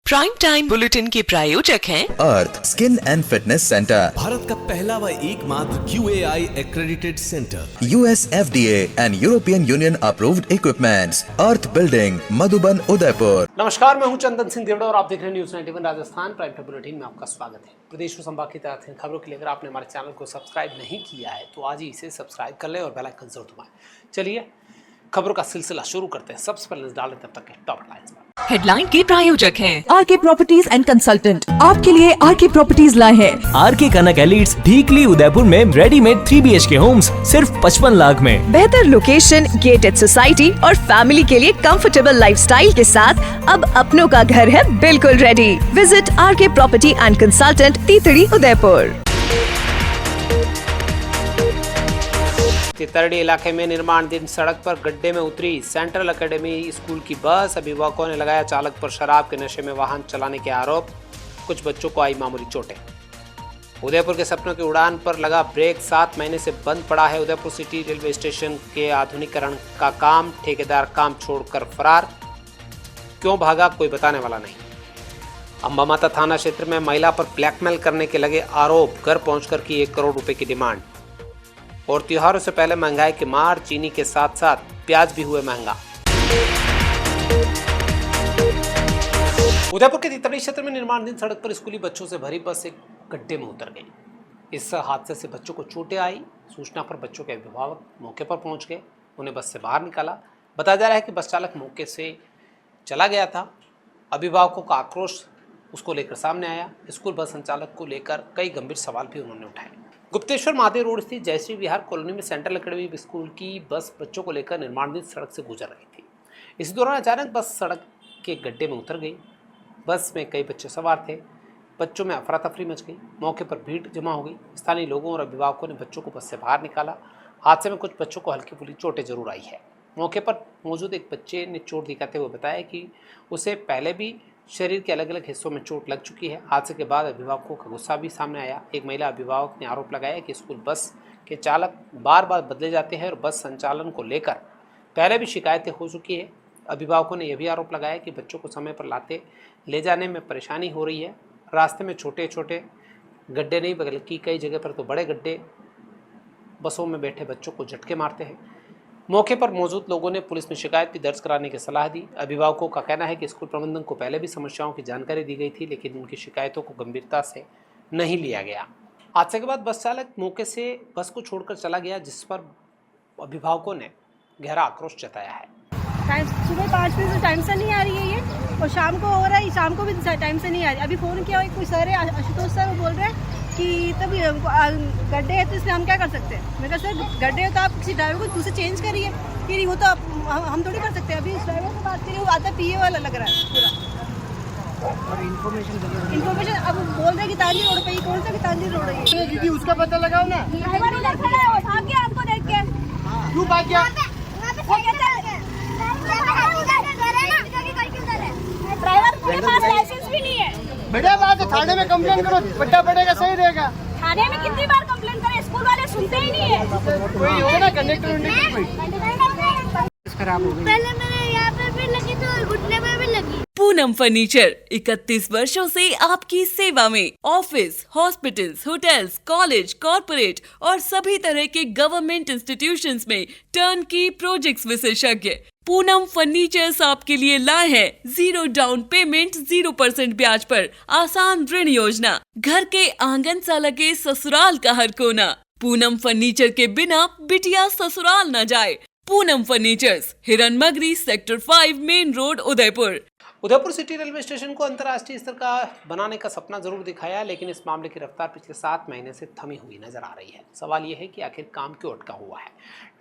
Prime time bulletin के प्रायोजक हैं Earth Skin and Fitness Centre, Bharat का पहला व एकमात्र QAI accredited centre, US FDA and European Union approved equipments, Earth building, Madhuban, Udaipur. नमस्कार, मैं हूं चंदन सिंह देवड़ा और आप देख रहे हैं news 91 Rajasthan prime time bulletin में आपका स्वागत है। प्रदेश व संभाग की ताज़ा खबरों के लिए अगर आपने हमारे चैनल को सब्सक्राइब नहीं किया है तो आज ही इसे सब्सक्राइब कर लें और बेल आइकन जरूर दबाएं। चलिए खबरों का सिलसिला शुरू करते हैं। सबसे पहले डाल तब तक के टॉप लाइन्स पर। हेडलाइन के प्रायोजक हैं आरके प्रॉपर्टीज एंड कंसल्टेंट आपके लिए आरके प्रॉपर्टीज लाए हैं। आरके कनक एलिट्स ढीकली उदयपुर में रेडीमेड 3 BHK होम्स सिर्फ 55 लाख में। बेहतर लोकेशन, गेटेड सोसाइटी और फैमिली के लिए कंफर्टेबल लाइफस्टाइल के साथ अब अपनों का घर है बिल्कुल ready. Visit RK property and consultant, तीतड़ी, उदयपुर। तितरडी इलाके में निर्माणाधीन सड़क पर गड्ढे में उतरी सेंट्रल एकेडमी स्कूल की बस। अभिभावकों ने लगाया चालक पर शराब के नशे में वाहन चलाने के आरोप। कुछ बच्चों को आई मामूली चोटें। उदयपुर के सपनों की उड़ान पर लगा ब्रेक। 7 महीने से बंद पड़ा है उदयपुर सिटी रेलवे स्टेशन के आधुनिकीकरण का काम। ठेकेदार काम छोड़कर फरार। क्यों भागा कोई बताने वाला नहीं। अंबामाता थाना क्षेत्र में महिला पर ब्लैकमेल करने के लगे आरोप। घर पहुंचकर की 1 करोड़ रुपए की डिमांड। और त्योहारों से पहले महंगाई की मार। चीनी के साथ साथ प्याज भी हुए महंगा। उदयपुर के तितड़ी क्षेत्र में निर्माणाधीन सड़क पर स्कूली बच्चों से भरी बस एक गड्ढे में उतर गई। इस हादसे से बच्चों को चोटें आई। सूचना पर बच्चों के अभिभावक मौके पर पहुंच गए, उन्हें बस से बाहर निकाला। बताया जा रहा है कि बस चालक मौके से चला गया था। अभिभावकों का आक्रोश उसको लेकर सामने आया। स्कूल बस संचालक को लेकर कई गंभीर सवाल भी उन्होंने उठाए। गुप्तेश्वर महादेव रोड स्थित जयश्री विहार कॉलोनी में सेंट्रल एकेडमी स्कूल की बस बच्चों को लेकर निर्माणाधीन सड़क से गुजर रही थी। इसी दौरान अचानक बस सड़क के गड्ढे में उतर गई। बस में कई बच्चे सवार थे। बच्चों में अफरा तफरी मच गई। मौके पर भीड़ जमा हो गई। स्थानीय लोगों और अभिभावकों ने बच्चों को बस से बाहर निकाला। हादसे में कुछ बच्चों को हल्की फुल्की चोटें जरूर आई है। मौके पर मौजूद एक बच्चे ने चोट दिखाते हुए बताया कि उसे पहले भी शरीर के अलग अलग हिस्सों में चोट लग चुकी है। हादसे के बाद अभिभावकों का गुस्सा भी सामने आया। एक महिला अभिभावक ने आरोप लगाया कि स्कूल बस के चालक बार बार बदले जाते हैं और बस संचालन को लेकर पहले भी शिकायतें हो चुकी है। अभिभावकों ने यह भी आरोप लगाया कि बच्चों को समय पर लाते ले जाने में परेशानी हो रही है। रास्ते में छोटे छोटे गड्ढे नहीं बल्कि कई जगह पर तो बड़े गड्ढे बसों में बैठे बच्चों को झटके मारते हैं। मौके पर मौजूद लोगों ने पुलिस में शिकायत भी दर्ज कराने की सलाह दी। अभिभावकों का कहना है कि स्कूल प्रबंधन को पहले भी समस्याओं की जानकारी दी गई थी, लेकिन उनकी शिकायतों को गंभीरता से नहीं लिया गया। हादसे के बाद बस चालक मौके से बस को छोड़कर चला गया, जिस पर अभिभावकों ने गहरा आक्रोश जताया है। सुबह 5 बजे से टाइम से नहीं आ रही है ये, और शाम को हो रहा है, शाम को भी टाइम से नहीं आ रही। अभी फ़ोन किया कोई सर है, आशुतोष सर, वो बोल रहे हैं कि तभी गड्ढे है तो इसलिए हम क्या कर सकते हैं। मैं कहा सर गड्ढे है तो आप किसी ड्राइवर को दूसरे चेंज करिए। कि नहीं वो तो हम थोड़ी कर सकते हैं। अभी उस ड्राइवर से बात करिए, वो आता पीए वाला लग रहा है पूरा। और इन्फॉर्मेशन अब बोल रहे हैं कि तांजी रोड पे ही। कौन सा तांजी रोड है ये? दीदी उसका पता लगाओ ना। ड्राइवर उधर खड़ा है, वो भाग गया हमको देख के। क्यों भाग गया? ड्राइवर के पास लाइसेंस भी नहीं है। बेटा बात है, थाने में कंप्लेंट करो, बड्डा पड़ेगा, सही रहेगा। थाने में कितनी बार कंप्लेंट करें, स्कूल वाले सुनते ही नहीं है। कोई हो ना कंडक्टर खराब हो गई। पहले मेरे यहाँ पे भी लगी तो घुटने में भी लगी। पूनम फर्नीचर 31 वर्षों से आपकी सेवा में। Office, hospitals, hotels, college, corporate और सभी तरह के गवर्नमेंट इंस्टीट्यूशंस में टर्नकी प्रोजेक्ट्स विशेषज्ञ पूनम फर्नीचर्स आपके लिए लाए हैं 0 डाउन पेमेंट 0% ब्याज पर आसान ऋण योजना। घर के आंगन सा लगे ससुराल का हर कोना। पूनम फर्नीचर के बिना बिटिया ससुराल न जाए। Poonam furnitures, Hiranmagri, sector 5, main road, Udaipur. Udaipur city railway station को अंतर्राष्ट्रीय स्तर का बनाने का सपना जरूर दिखाया, लेकिन इस मामले की रफ्तार पिछले 7 महीने से थमी हुई नजर आ रही है। सवाल यह है कि आखिर काम क्यों अटका हुआ है।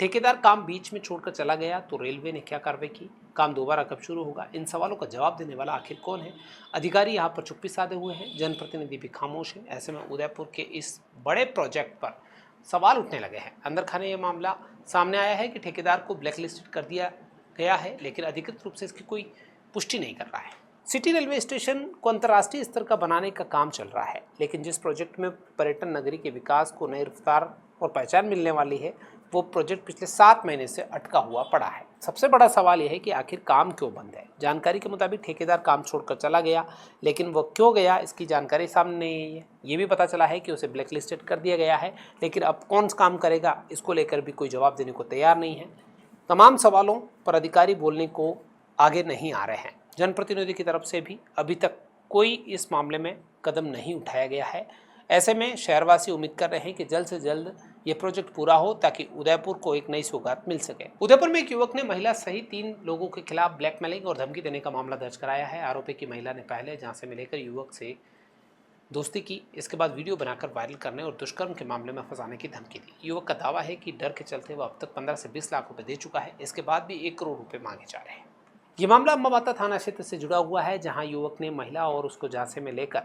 ठेकेदार काम बीच में छोड़कर चला गया तो रेलवे ने क्या कार्रवाई की। काम दोबारा कब शुरू होगा। इन सवालों का जवाब देने वाला आखिर कौन है। अधिकारी यहाँ पर चुप्पी साधे हुए हैं, जनप्रतिनिधि भी खामोश हैं। ऐसे में उदयपुर के इस बड़े प्रोजेक्ट पर सवाल उठने लगे हैं। अंदर खाने ये मामला सामने आया है कि ठेकेदार को ब्लैकलिस्टेड कर दिया गया है, लेकिन अधिकृत रूप से इसकी कोई पुष्टि नहीं कर रहा है। सिटी रेलवे स्टेशन को अंतर्राष्ट्रीय स्तर का बनाने का काम चल रहा है, लेकिन जिस प्रोजेक्ट में पर्यटन नगरी के विकास को नई रफ्तार और पहचान मिलने वाली है, वो प्रोजेक्ट पिछले 7 महीने से अटका हुआ पड़ा है। सबसे बड़ा सवाल यह है कि आखिर काम क्यों बंद है। जानकारी के मुताबिक ठेकेदार काम छोड़कर चला गया, लेकिन वो क्यों गया इसकी जानकारी सामने नहीं आई है। ये भी पता चला है कि उसे ब्लैकलिस्टेड कर दिया गया है, लेकिन अब कौन काम करेगा इसको लेकर भी कोई जवाब देने को तैयार नहीं है। तमाम सवालों पर अधिकारी बोलने को आगे नहीं आ रहे हैं। जनप्रतिनिधि की तरफ से भी अभी तक कोई इस मामले में कदम नहीं उठाया गया है। ऐसे में शहरवासी उम्मीद कर रहे हैं कि जल्द से जल्द ये प्रोजेक्ट पूरा हो ताकि उदयपुर को एक नई सौगात मिल सके। उदयपुर में एक युवक ने महिला सहित 3 लोगों के खिलाफ ब्लैकमेलिंग और धमकी देने का मामला दर्ज कराया है। आरोपी की महिला ने पहले झांसे में लेकर युवक से दोस्ती की, इसके बाद वीडियो बनाकर वायरल करने और दुष्कर्म के मामले में फंसाने की धमकी दी। युवक का दावा है कि डर के चलते वह अब तक 15 से 20 लाख रुपए दे चुका है। इसके बाद भी 1 करोड़ रुपए मांगे जा रहे हैं। ये मामला अम्बाबाता थाना क्षेत्र से जुड़ा हुआ है, जहां युवक ने महिला और उसको झांसे में लेकर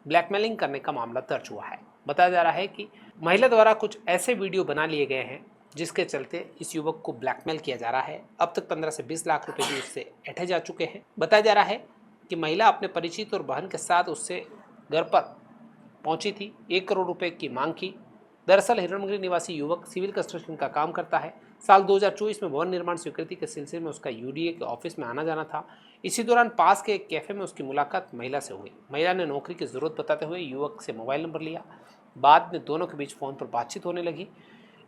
ब्लैकमेलिंग करने का मामला दर्ज हुआ है। बताया जा रहा है कि महिला द्वारा कुछ ऐसे वीडियो बना लिए गए हैं जिसके चलते इस युवक को ब्लैकमेल किया जा रहा है। अब तक 15 से 20 लाख रुपए भी उससे ऐंठे जा चुके हैं। बताया जा रहा है कि महिला अपने परिचित और बहन के साथ उससे घर पर पहुंची थी, 1 करोड़ रुपए की मांग की। दरअसल हिरणमगरी निवासी युवक सिविल कंस्ट्रक्शन का काम करता है। साल 2024 में भवन निर्माण स्वीकृति के सिलसिले में उसका यूडीए के ऑफिस में आना जाना था। इसी दौरान पास के एक कैफे में उसकी मुलाकात महिला से हुई। महिला ने नौकरी की जरूरत बताते हुए युवक से मोबाइल नंबर लिया। बाद में दोनों के बीच फ़ोन पर बातचीत होने लगी।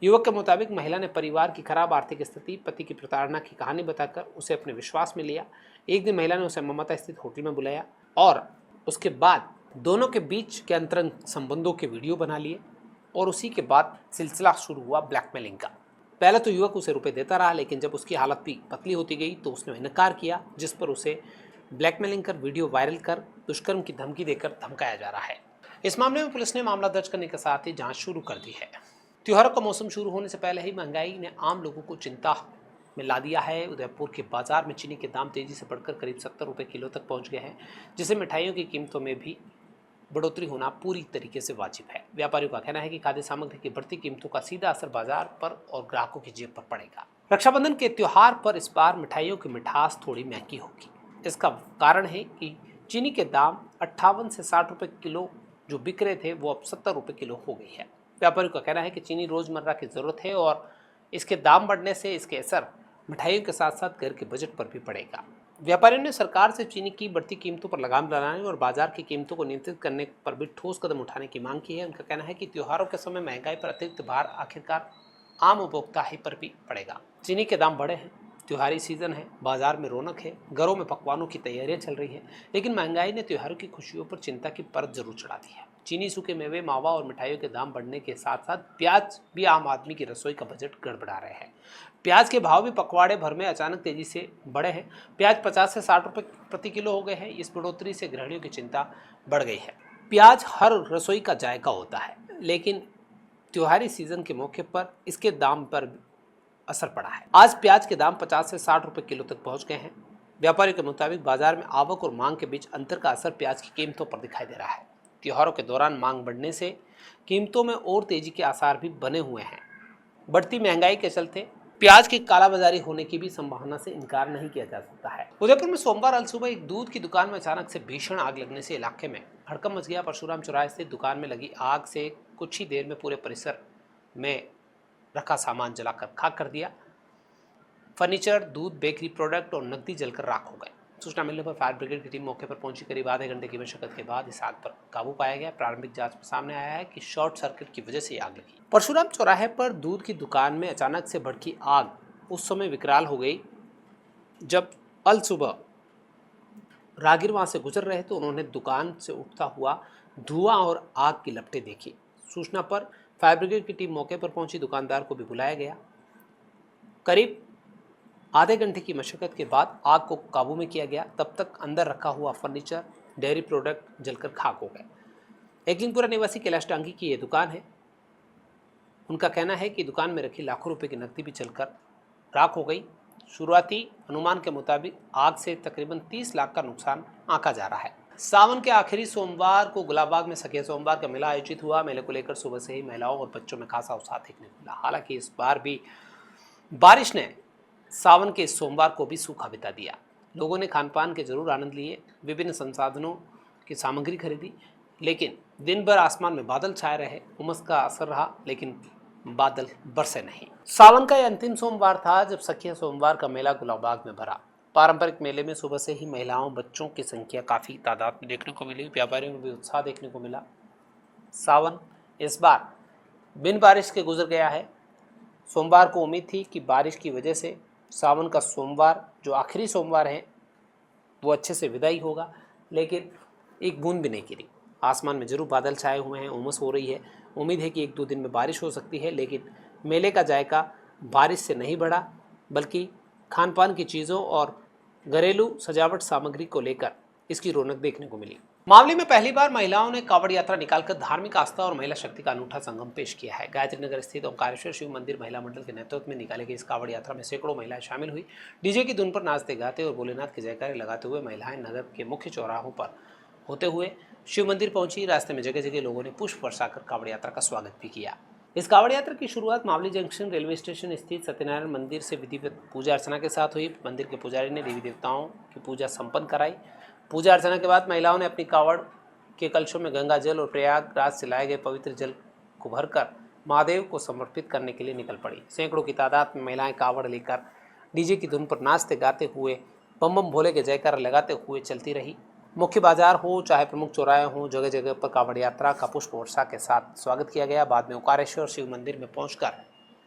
युवक के मुताबिक महिला ने परिवार की खराब आर्थिक स्थिति, पति की प्रताड़ना की कहानी बताकर उसे अपने विश्वास में लिया। एक दिन महिला ने उसे ममता स्थित होटल में बुलाया और उसके बाद दोनों के बीच के अंतरंग संबंधों के वीडियो बना लिए और उसी के बाद सिलसिला शुरू हुआ ब्लैकमेलिंग का। पहले तो युवक उसे रुपए देता रहा, लेकिन जब उसकी हालत भी पतली होती गई तो उसने इनकार किया, जिस पर उसे ब्लैकमेलिंग कर वीडियो वायरल कर दुष्कर्म की धमकी देकर धमकाया जा रहा है। इस मामले में पुलिस ने मामला दर्ज करने के साथ ही जांच शुरू कर दी है। त्योहारों का मौसम शुरू होने से पहले ही महंगाई ने आम लोगों को चिंता में ला दिया है। उदयपुर के बाजार में चीनी के दाम तेजी से बढ़कर करीब 70 रुपये किलो तक पहुंच गए हैं, जिससे मिठाइयों की कीमतों में भी बढ़ोतरी होना पूरी तरीके से वाजिब है। व्यापारियों का कहना है कि खाद्य सामग्री की बढ़ती कीमतों का सीधा असर बाजार पर और ग्राहकों की जेब पर पड़ेगा। रक्षाबंधन के त्योहार पर इस बार मिठाइयों की मिठास थोड़ी महंगी होगी। इसका कारण है कि चीनी के दाम 58 से 60 रुपये किलो जो बिक रहे थे वो अब 70 रुपये किलो हो गई है। व्यापारियों का कहना है कि चीनी रोजमर्रा की जरूरत है और इसके दाम बढ़ने से इसके असर मिठाइयों के साथ साथ घर के बजट पर भी पड़ेगा। व्यापारियों ने सरकार से चीनी की बढ़ती कीमतों पर लगाम लगाने और बाजार की कीमतों को नियंत्रित करने पर भी ठोस कदम उठाने की मांग की है। उनका कहना है कि त्योहारों के समय महंगाई पर अतिरिक्त भार आखिरकार आम उपभोक्ता ही पर भी पड़ेगा। चीनी के दाम बढ़े हैं, त्योहारी सीजन है, बाजार में रौनक है, घरों में पकवानों की तैयारियां चल रही है, लेकिन महंगाई ने त्योहारों की खुशियों पर चिंता की परत जरूर चढ़ा दी है। चीनी, सूखे मेवे, मावा और मिठाइयों के दाम बढ़ने के साथ साथ प्याज भी आम आदमी की रसोई का बजट गड़बड़ा रहे हैं। प्याज के भाव भी पखवाड़े भर में अचानक तेजी से बढ़े हैं। प्याज 50 से 60 रुपये प्रति किलो हो गए हैं। इस बढ़ोतरी से गृहिणियों की चिंता बढ़ गई है। प्याज हर रसोई का जायका होता है, लेकिन त्योहारी सीजन के मौके पर इसके दाम पर असर पड़ा है। आज प्याज के दाम 50 से 60 रुपये किलो तक पहुंच गए हैं। व्यापारियों के मुताबिक बाजार में आवक और मांग के बीच अंतर का असर प्याज की कीमतों पर दिखाई दे रहा है। त्योहारों के दौरान मांग बढ़ने से कीमतों में और तेजी के आसार भी बने हुए हैं। बढ़ती महंगाई के चलते प्याज की कालाबाजारी होने की भी संभावना से इनकार नहीं किया जा सकता है। उदयपुर में सोमवार अलसुबह एक दूध की दुकान में अचानक से भीषण आग लगने से इलाके में हड़कंप मच गया। परशुराम चौराहे स्थित दुकान में लगी आग से कुछ ही देर में पूरे परिसर में रखा सामान जलाकर खाक कर दिया। फर्नीचर, दूध, बेकरी प्रोडक्ट और नकदी जलकर राख हो गए। सूचना मिलने पर फायर ब्रिगेड की टीम मौके पर पहुंची। करीब आधे घंटे की मशक्कत के बाद इस आग पर काबू पाया गया। प्रारंभिक जांच में सामने आया है कि शॉर्ट सर्किट की वजह से आग लगी। परशुराम चौराहे पर दूध की दुकान में अचानक से भड़की आग उस समय विकराल हो गई जब अल सुबह राहगीर वहां से गुजर रहे तो उन्होंने दुकान से उठता हुआ धुआं और आग की लपटें देखी। सूचना पर फायर ब्रिगेड की टीम मौके पर पहुंची। दुकानदार को भी बुलाया गया। करीब आधे घंटे की मशक्कत के बाद आग को काबू में किया गया। तब तक अंदर रखा हुआ फर्नीचर, डेयरी प्रोडक्ट जलकर खाक हो गए। एकलिंगपुरा निवासी कैलाश डांगी की ये दुकान है। उनका कहना है कि दुकान में रखी लाखों रुपए की नकदी भी जलकर राख हो गई। शुरुआती अनुमान के मुताबिक आग से तकरीबन 30 लाख का नुकसान आंका जा रहा है। सावन के आखिरी सोमवार को गुलाबबाग में सखिया सोमवार का मेला आयोजित हुआ। मेले को लेकर सुबह से ही महिलाओं और बच्चों में खासा उत्साह देखने को मिला। हालांकि इस बार भी बारिश ने सावन के सोमवार को भी सूखा बिता दिया। लोगों ने खान पान के जरूर आनंद लिए, विभिन्न संसाधनों की सामग्री खरीदी, लेकिन दिन भर आसमान में बादल छाए रहे। उमस का असर रहा, लेकिन बादल बरसे नहीं। सावन का यह अंतिम सोमवार था जब सखिया सोमवार का मेला गुलाबबाग में भरा। पारंपरिक मेले में सुबह से ही महिलाओं बच्चों की संख्या काफ़ी तादाद में देखने को मिली। व्यापारियों में भी उत्साह देखने को मिला। सावन इस बार बिन बारिश के गुजर गया है। सोमवार को उम्मीद थी कि बारिश की वजह से सावन का सोमवार जो आखिरी सोमवार है वो अच्छे से विदाई होगा, लेकिन एक बूंद भी नहीं गिरी। आसमान में जरूर बादल छाए हुए हैं, उमस हो रही है। उम्मीद है कि 1-2 दिन में बारिश हो सकती है, लेकिन मेले का जायका बारिश से नहीं बढ़ा, बल्कि खान पान की चीज़ों और घरेलू सजावट सामग्री को लेकर इसकी रौनक देखने को मिली। मावली में पहली बार महिलाओं ने कावड़ यात्रा निकालकर धार्मिक आस्था और महिला शक्ति का अनूठा संगम पेश किया है। गायत्री नगर स्थित ओंकारेश्वर शिव मंदिर महिला मंडल के नेतृत्व में निकाली गई इस कावड़ यात्रा में सैकड़ों महिलाएं शामिल हुई। डीजे की धुन पर नाचते गाते और भोलेनाथ के जयकारे लगाते हुए महिलाएं नगर के मुख्य चौराहों पर होते हुए शिव मंदिर पहुंची। रास्ते में जगह जगह लोगों ने पुष्प वर्षा कर कावड़ यात्रा का स्वागत भी किया। इस कावड़ यात्रा की शुरुआत मावली जंक्शन रेलवे स्टेशन स्थित सत्यनारायण मंदिर से विधिवत पूजा अर्चना के साथ हुई। मंदिर के पुजारी ने देवी देवताओं की पूजा संपन्न कराई। पूजा अर्चना के बाद महिलाओं ने अपनी कावड़ के कलशों में गंगा जल और प्रयागराज से लाए गए पवित्र जल को भरकर महादेव को समर्पित करने के लिए निकल पड़ी। सैकड़ों की तादाद में महिलाएं कावड़ लेकर डीजे की धुन पर नाचते गाते हुए बम बम भोले के जयकारा लगाते हुए चलती रही। मुख्य बाजार हो चाहे प्रमुख चौराहे हों, जगह जगह पर कावड़ यात्रा का पुष्प वर्षा के साथ स्वागत किया गया। बाद में ओंकारेश्वर शिव मंदिर में पहुंचकर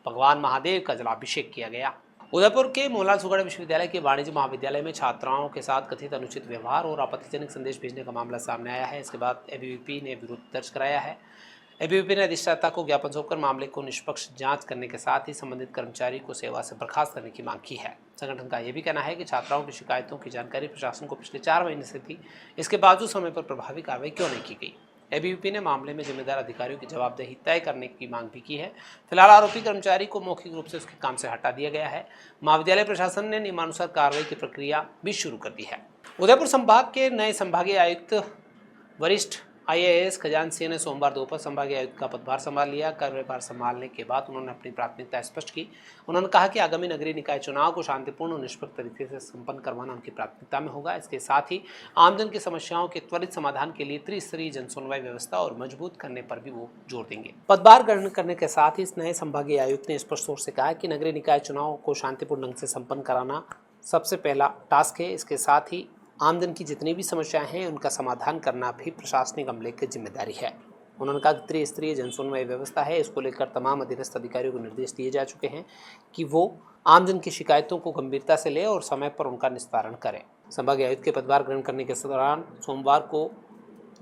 भगवान महादेव का जलाभिषेक किया गया। उदयपुर के मोहनलाल सुगड़ विश्वविद्यालय के वाणिज्य महाविद्यालय में छात्राओं के साथ कथित अनुचित व्यवहार और आपत्तिजनक संदेश भेजने का मामला सामने आया है। इसके बाद एबीवीपी ने विरोध दर्ज कराया है। एबीवीपी ने अधिष्ठाता को ज्ञापन सौंपकर मामले को निष्पक्ष जांच करने के साथ ही संबंधित कर्मचारी को सेवा से बर्खास्त करने की मांग की है। संगठन का यह भी कहना है कि छात्राओं की शिकायतों की जानकारी प्रशासन को पिछले 4 महीने से थी, इसके बावजूद समय पर प्रभावी कार्रवाई क्यों नहीं की गई। एबीवीपी ने मामले में जिम्मेदार अधिकारियों की जवाबदेही तय करने की मांग भी की है। फिलहाल आरोपी कर्मचारी को मौखिक रूप से उसके काम से हटा दिया गया है। महाविद्यालय प्रशासन ने नियमानुसार कार्रवाई की प्रक्रिया भी शुरू कर दी है। उदयपुर संभाग के नए संभागीय आयुक्त वरिष्ठ IAS खजांची सिंह ने सोमवार दोपहर संभागीय आयुक्त का पदभार संभाल लिया। कार्यभार संभालने के बाद उन्होंने अपनी प्राथमिकता स्पष्ट की। उन्होंने कहा कि आगामी नगरीय निकाय चुनाव को शांतिपूर्ण और निष्पक्ष तरीके से संपन्न करवाना उनकी प्राथमिकता में होगा। इसके साथ ही आमजन की समस्याओं के त्वरित समाधान के लिए त्रिस्तरीय जनसुनवाई व्यवस्था और मजबूत करने पर भी वो जोर देंगे। पदभार ग्रहण करने के साथ ही इस नए संभागीय आयुक्त ने स्पष्ट तौर से कहा कि नगरीय निकाय चुनाव को शांतिपूर्ण ढंग से संपन्न कराना सबसे पहला टास्क है। इसके साथ ही आमजन की जितनी भी समस्याएं हैं उनका समाधान करना भी प्रशासनिक अमले की जिम्मेदारी है। उन्होंने कहा कि त्रिस्तरीय जनसुनवाई व्यवस्था है, इसको लेकर तमाम अधीनस्थ अधिकारियों को निर्देश दिए जा चुके हैं कि वो आमजन की शिकायतों को गंभीरता से ले और समय पर उनका निस्तारण करें। संभागीय आयुक्त के पदभार ग्रहण करने के दौरान सोमवार को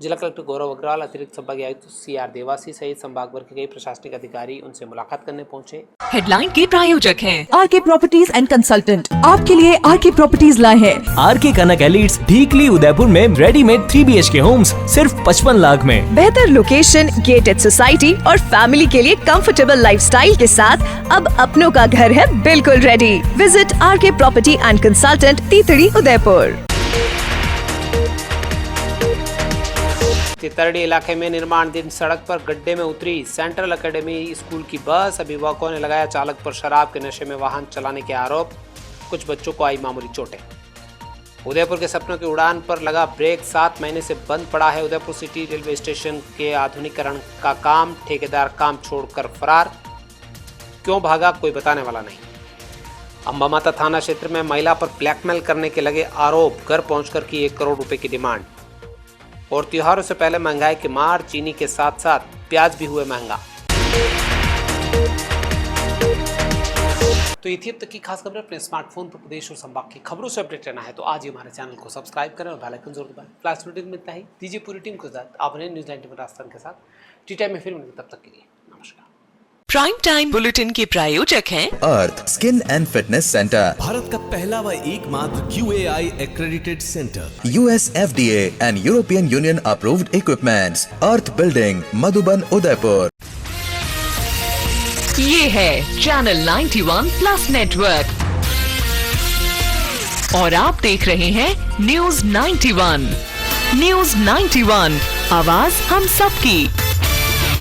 जिला कलेक्टर गौरव अग्रवाल, अतिरिक्त संभागीय आयुक्त CR देवासी सहित संभाग वर्ग के कई प्रशासनिक अधिकारी उनसे मुलाकात करने पहुंचे। हेडलाइन के प्रायोजक हैं आरके प्रॉपर्टीज एंड कंसल्टेंट। आपके लिए आरके प्रॉपर्टीज लाए हैं आरके कनक एलिट्स ढीकली उदयपुर में रेडीमेड 3 BHK होम्स सिर्फ 55 लाख में। बेहतर लोकेशन, गेटेड सोसाइटी और फैमिली के लिए कंफर्टेबल लाइफस्टाइल के साथ अब अपनों का घर है बिल्कुल ready. Visit RK property and consultant, तीतड़ी, उदयपुर। तितरडी इलाके में निर्माणाधीन सड़क पर गड्ढे में उतरी सेंट्रल एकेडमी स्कूल की बस। अभिभावकों ने लगाया चालक पर शराब के नशे में वाहन चलाने के आरोप। कुछ बच्चों को आई मामूली चोटें। उदयपुर के सपनों की उड़ान पर लगा ब्रेक। 7 महीने से बंद पड़ा है उदयपुर सिटी रेलवे स्टेशन के आधुनिकीकरण का काम। ठेकेदार काम छोड़कर फरार। क्यों भागा कोई बताने वाला नहीं। अंबा माता थाना क्षेत्र में महिला पर ब्लैकमेल करने के लगे आरोप। घर पहुंचकर की 1 करोड़ रुपए की डिमांड। और त्योहारों से पहले महंगाई की मार। चीनी के साथ साथ प्याज भी हुए महंगा। तो ये थी अब तक की खास खबरें। अपने स्मार्टफोन पर प्रदेश और संभाग की खबरों से अपडेट रहना है तो आज ही हमारे चैनल को सब्सक्राइब करें और बेल आइकन जरूर दबाएं। फ्लैश बुलेटिन मिलता है। दीजिए पूरी टीम को साथ आप न्यूज़ 90 राजस्थान के साथ टी टाइम में फिर मिलेंगे। तब तक के लिए नमस्कार। प्राइम टाइम बुलेटिन के प्रायोजक हैं Earth Skin and Fitness Centre, Bharat का पहला व एकमात्र QAI accredited center, US FDA and European Union approved equipments, earth building, Madhuban, Udaipur. ये है चैनल 91 प्लस नेटवर्क और आप देख रहे हैं न्यूज़ 91। न्यूज़ 91, आवाज हम सबकी।